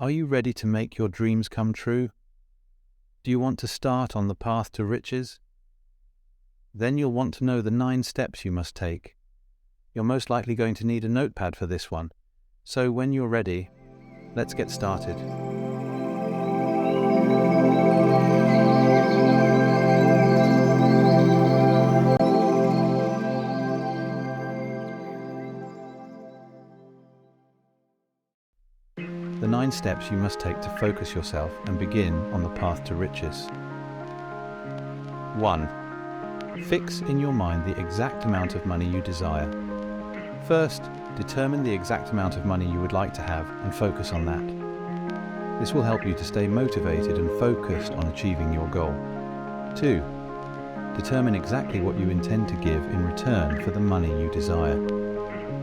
Are you ready to make your dreams come true? Do you want to start on the path to riches? Then you'll want to know the 9 steps you must take. You're most likely going to need a notepad for this one. So when you're ready, let's get started. The 9 steps you must take to focus yourself and begin on the path to riches. 1. Fix in your mind the exact amount of money you desire. First, determine the exact amount of money you would like to have and focus on that. This will help you to stay motivated and focused on achieving your goal. 2. Determine exactly what you intend to give in return for the money you desire.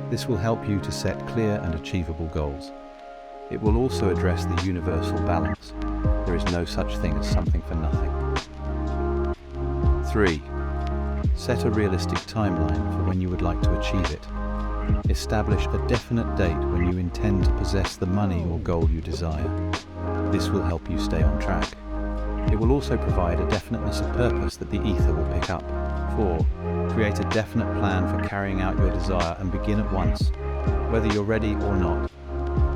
This will help you to set clear and achievable goals. It will also address the universal balance. There is no such thing as something for nothing. 3. Set a realistic timeline for when you would like to achieve it. Establish a definite date when you intend to possess the money or goal you desire. This will help you stay on track. It will also provide a definiteness of purpose that the ether will pick up. 4. Create a definite plan for carrying out your desire and begin at once, whether you're ready or not.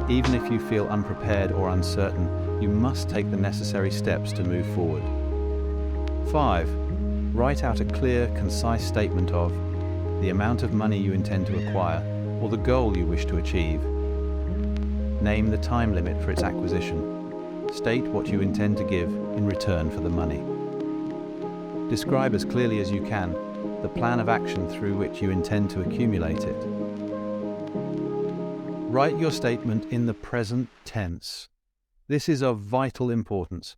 Even if you feel unprepared or uncertain, you must take the necessary steps to move forward. 5. Write out a clear, concise statement of the amount of money you intend to acquire or the goal you wish to achieve. Name the time limit for its acquisition. State what you intend to give in return for the money. Describe as clearly as you can the plan of action through which you intend to accumulate it. Write your statement in the present tense. This is of vital importance.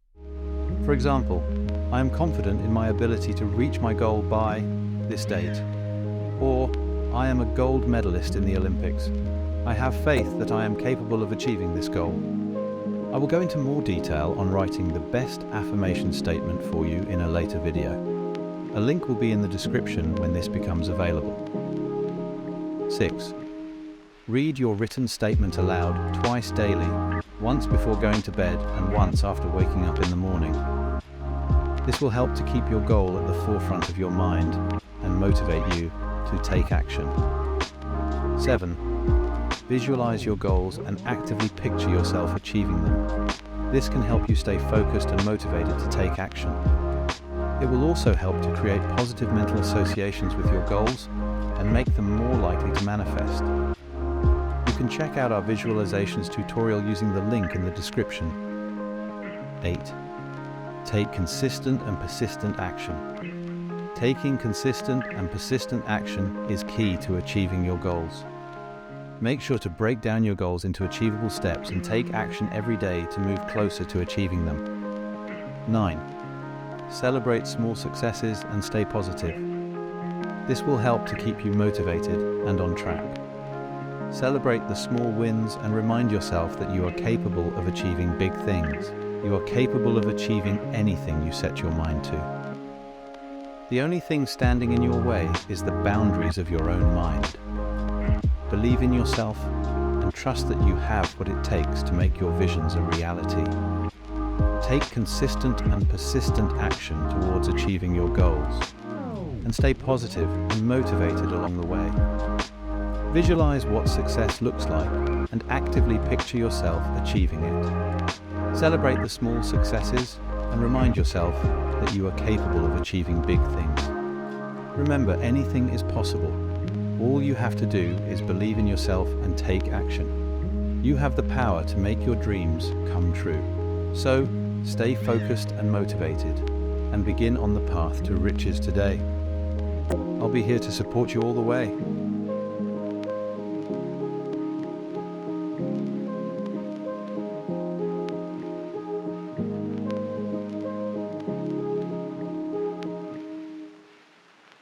For example, I am confident in my ability to reach my goal by this date. Or, I am a gold medalist in the Olympics. I have faith that I am capable of achieving this goal. I will go into more detail on writing the best affirmation statement for you in a later video. A link will be in the description when this becomes available. 6. Read your written statement aloud twice daily, once before going to bed and once after waking up in the morning. This will help to keep your goal at the forefront of your mind and motivate you to take action. 7. Visualize your goals and actively picture yourself achieving them. This can help you stay focused and motivated to take action. It will also help to create positive mental associations with your goals and make them more likely to manifest. You can check out our visualizations tutorial using the link in the description. 8. Take consistent and persistent action. Taking consistent and persistent action is key to achieving your goals. Make sure to break down your goals into achievable steps and take action every day to move closer to achieving them. 9. Celebrate small successes and stay positive. This will help to keep you motivated and on track. Celebrate the small wins and remind yourself that you are capable of achieving big things. You are capable of achieving anything you set your mind to. The only thing standing in your way is the boundaries of your own mind. Believe in yourself and trust that you have what it takes to make your visions a reality. Take consistent and persistent action towards achieving your goals, and stay positive and motivated along the way. Visualize what success looks like and actively picture yourself achieving it. Celebrate the small successes and remind yourself that you are capable of achieving big things. Remember, anything is possible. All you have to do is believe in yourself and take action. You have the power to make your dreams come true. So, stay focused and motivated and begin on the path to riches today. I'll be here to support you all the way.